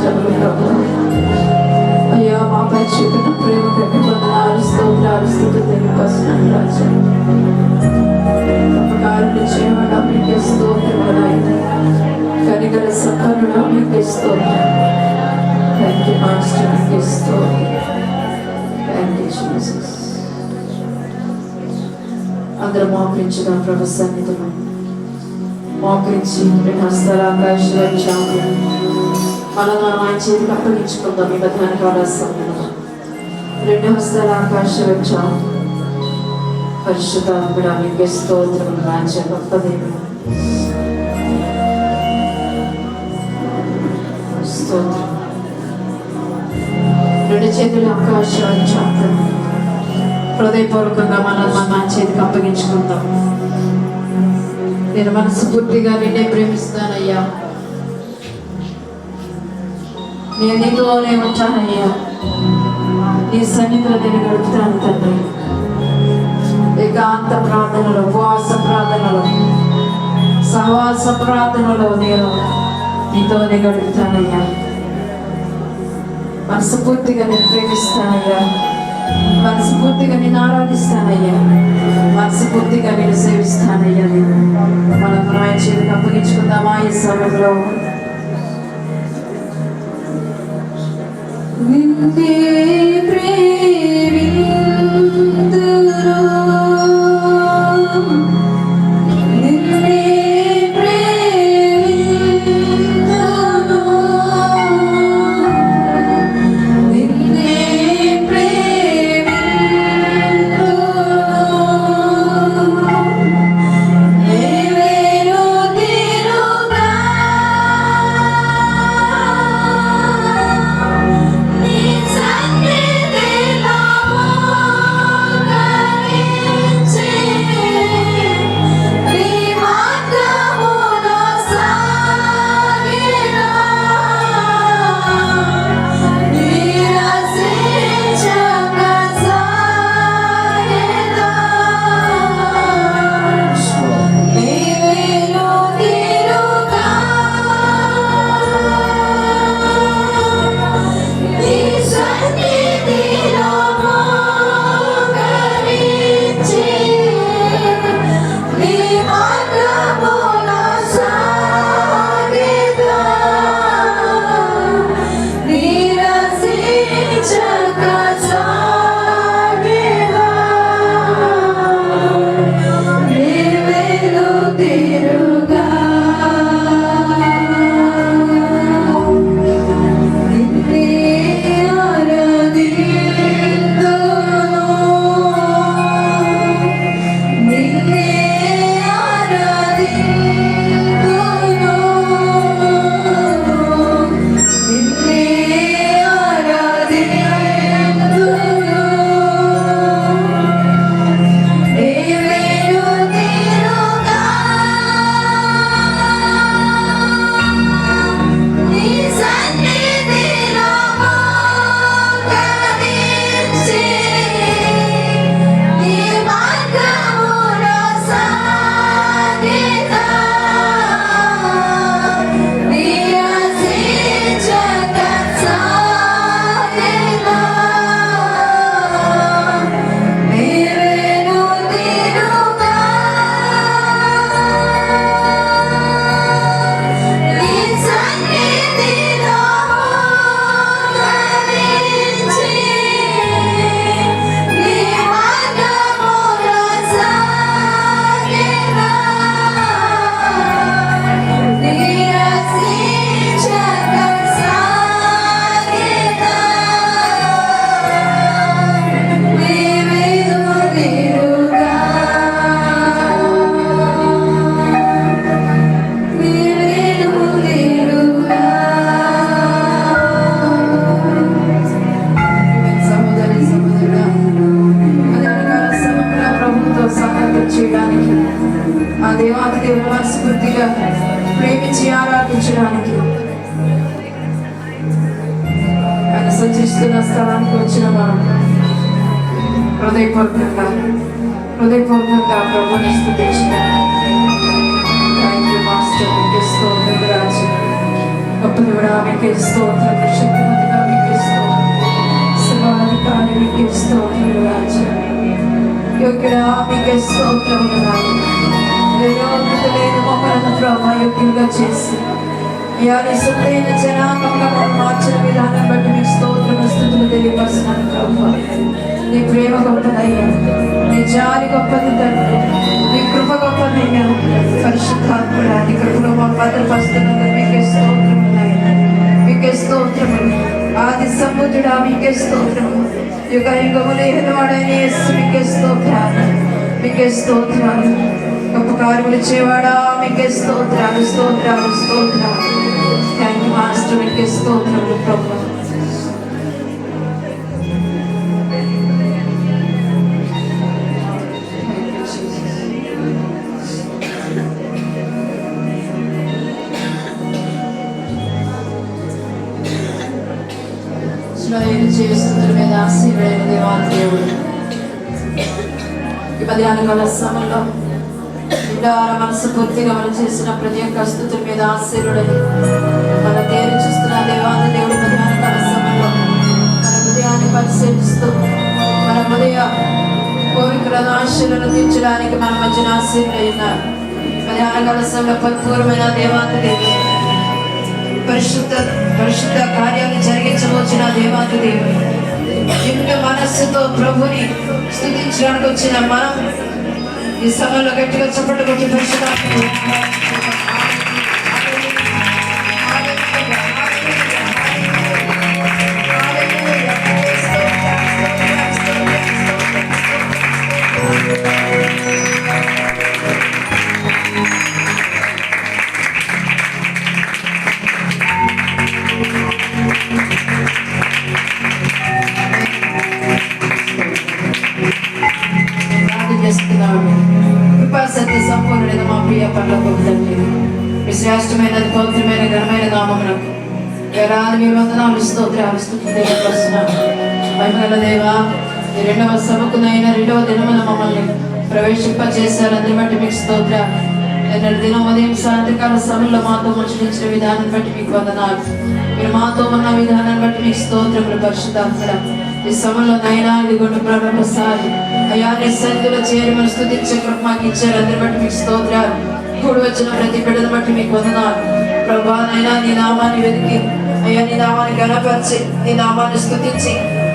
స్తోత్రములు ప్రభువా. అయ్యా మాపై చూపిన ప్రేమ కట్టి వందనాలు, స్తోత్రాలు, స్తుతులు పస్తున్నాను రాజా. ఉపకారులు చేయమన్నా మీకే స్తోత్రములు నాయనా. కనికర సంపన్నుడా మీకే స్తోత్రం. థ్యాంక్ యూ మాస్టర్, మీకే స్తోత్రం. Thank you Jesus. అందరూ మోకరించుదాం ప్రభు సన్నిధిలో. మోకరించి రెండు హస్తాల ఆకాశం చాపు మనల్ని ఆయన చేతికి అప్పగించుకుందాం. ఈ మధ్యాహ్న కాల సమయంలో రెండు హస్తాల ఆకాశం చాపు. పరిశుద్ధాత్ముడా మీకే స్తోత్రం రాజ్య గొప్ప దేవుడు. స్తోత్రం. రెండు చేతుల ఆకాశం చాపు హృదయపూర్వకంగా మనల్ని మన చేతికి అప్పగించుకుందాం. నేను మనస్ఫూర్తిగా నిన్నే ప్రేమిస్తానయ్యా, నేను నీతోనే ఉంటానయ్యా, నీ సన్నిధిలో నేను గడుపుతాను తండ్రి. ఏకాంత ప్రార్థనలో, ఉపవాస ప్రార్థనలో, సహవాస ప్రార్థనలో నేను నీతోనే గడుపుతానయ్యా. మనస్ఫూర్తిగా నేను ప్రేమిస్తానయ్యా, మనస్ఫూర్తిగా నేను ఆరాధిస్తానయ్యా, మనస్ఫూర్తిగా నేను సేవిస్తానయ్యా. మనం ఆయన చేతికి అప్పగించుకుందామా ఈ సమయంలో? నిన్నే ప్రేమింతురు, నిన్నే సూచిస్తున్న స్థలానికి వచ్చిన మనం హృదయపూర్వకంగా ప్రభుని స్తుతించుదాం. థ్యాంక్ యూ మాస్టర్, స్తోత్రం రాజు. గొప్ప దేవుడా మీకే స్తోత్రం, శక్తివంతుడా మీకే స్తోత్రం, సర్వాధికారి మీకే స్తోత్రం రాజా, యోగ్యుడా మీకే స్తోత్రం రాజా. లేని మమ్మల్ని ప్రభా యోగ్యులుగా చేసి నీ సొంతైన జనాంగంగా మమ్మల్ని మార్చిన విధానం బట్టి మీకు స్తోత్రం స్తుతులు తెలియపరుస్తున్నాను ప్రభా. నీ ప్రేమ గొప్పదయ్యా, నీ జాలి గొప్పది తండ్రి, నీ కృప గొప్పదయ్యా. పరిశుద్ధాత్ముడా నీ కృపలో మా భద్రపరుస్తున్నందుకు మీకే స్తోత్రములయ్యా, మీకే స్తోత్రములు. ఆది సముద్రుడా మీకే స్తోత్రము, యుగ యుగములు ఏలువాడైన యేసు మీకే స్తోత్రాలు, మీకే స్తోత్రాలు. గొప్ప కార్యములు చేవాడా మీకే స్తోత్రాలు, స్తోత్రాలు, స్తోత్రాలు. థ్యాంక్ యూ మాస్టర్, మీకే స్తోత్రాలు ప్రభు. చేస్తున్న మీద ఆశీర్వైన దేవాది దేవుడు ఈ మధ్యాహ్న కాల సమయంలో మనసు పూర్తిగా మనం చేసిన ప్రతి ఒక్క స్తుతుల మీద ఆశీర్వడై మన తేరు చూస్తున్న దేవాది దేవుడు మధ్యాహ్న కాల సమయంలో మన హృదయాన్ని పరిశీలిస్తూ మన హృదయ కోరికలను ఆశలను తీర్చడానికి మన మధ్యన ఆశీర్వై ఉన్నారు. మధ్యాహ్న కాల సమయంలో పరిపూర్ణమైన దేవాది దేవుడు, పరిశుద్ధ కార్యాలు జరిగించవచ్చిన దేవాది దేవుడు, నిండు మనస్సుతో ప్రభుని స్తుతించడానికి వచ్చిన మనం ఈ సమయంలో గట్టిగా చప్పట్లు కొట్టి పరిశుద్ధాత్మ సత్య సంపూర్ణమైన మా ప్రియ పనులకు తండ్రి, మీ శ్రేష్టమైనది పవిత్రమైన ఘనమైన నామమునకు వేలాది మీ వందనాలు స్తోత్రాలు స్తుతిస్తున్నాను. మహిమగల దేవా, ఈ రెండవ సభకునైనా రెండవ దినమున మమ్మల్ని ప్రవేశింపచేశారు, అందుని బట్టి మీకు స్తోత్రాలు. నిన్నటి దినం ఉదయం సాయంత్రకాల సమయంలో మాతో ముచ్చరించిన విధానం బట్టి మీకు వందనాలు. మీరు మాతో ఉన్న విధానాన్ని బట్టి మీకు స్తోత్రములు. పరిశుద్ధాత్మడా ఈ సమయంలో నైనా ఇదిగొండు ప్రసాది అయ్యా నీ సన్నిధిలో చేరి మనం స్తుతించే కృప మాకు ఇచ్చారు, అందరి బట్టి మీకు స్తోత్రాలు. కూడి వచ్చిన ప్రతి బిడ్డను బట్టి మీకు వందనాలు ప్రభా. నైనా నీ నామాన్ని వెతికి అయ్యా నీ నామాన్ని గణపరిచి నీ నామాన్ని స్తుతించి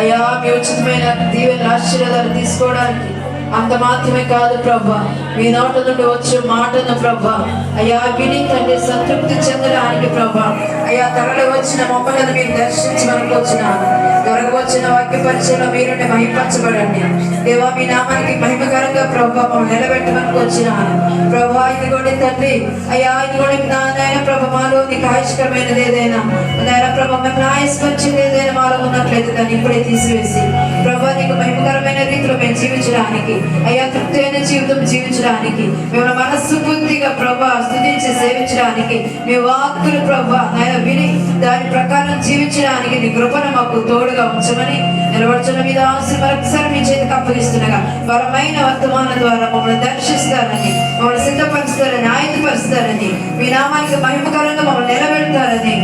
అయ్యా మీ ఉచితమైన దీవెన ఆశీర్వాదాలు తీసుకోవడానికి అంత మాత్రమే కాదు ప్రభా, మీ నోట నుండి వచ్చే మాటను ప్రభా అయ్యా విని తండ్రి సంతృప్తి చెందడానికి ప్రభా అయ్యా తరలి వచ్చిన మమ్మల్ని మీరు దర్శించడానికి వచ్చినాను. త్వరగా వచ్చిన వాక్య పరిచయంలో మీరు మహిమపరచబడండి దేవా. మీ నామానికి మహిమకరంగా ప్రభా మమ్మల్ని నిలబెట్టడానికి వచ్చినాను ప్రభా. ఇదిగోండి తండ్రి అయ్యా, ఇదిగోండి నాయన ప్రభ మాలో నీకు ఆయుష్కరమైనది ఏదైనా నాయన ప్రభ మేము ఆయుష్పరిచింది ఏదైనా మాలో ఉన్నట్లయితే దాన్ని ఇప్పుడే తీసివేసి ప్రభా నీకు మహిమకరమైన రీతిలో మేము జీవించడానికి అయ్యా తృప్తి అయిన జీవితం జీవించడానికి మేము మనస్సు బుద్ధిగా ప్రభా స్తుతించి సేవించడానికి మీ వాక్కులు ప్రభా నాయన విని దాని ప్రకారం జీవించడానికి నీ కృపను మాకు తోడుగా ఉంచమని నిలబడుచున్న మీద మరొకసారి మీ చేతికి అప్పగిస్తుండగా బలమైన వర్తమానం ద్వారా మమ్మల్ని దర్శిస్తారని, మమ్మల్ని సిద్ధపరుస్తారని, ఆయుధపరుస్తారని, మీ నామానికి మహిమకరంగా మమ్మల్ని నిలబెడతారని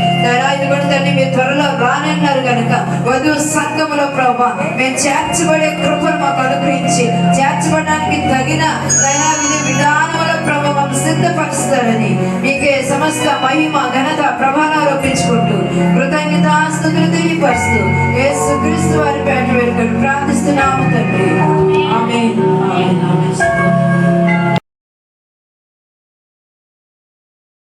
ఇది కూడా తండ్రి మీరు త్వరలో రానన్నారు కనుక వధువు సంఘములో ప్రభా మేము చేర్చబడే కృపను మాకు అనుగ్రహించి చేర్చబడడానికి తగిన విధి విధానముల ప్రభావం సిద్ధపరుస్తారని మీకే సమస్త మహిమ ఘనత ప్రభావాలు ఒప్పించుకుంటూ కృతజ్ఞతాస్తుతులు తెలియపరుస్తూ యేసుక్రీస్తు వారి పేట వేడుకొని ప్రార్థిస్తున్నాము తండ్రి.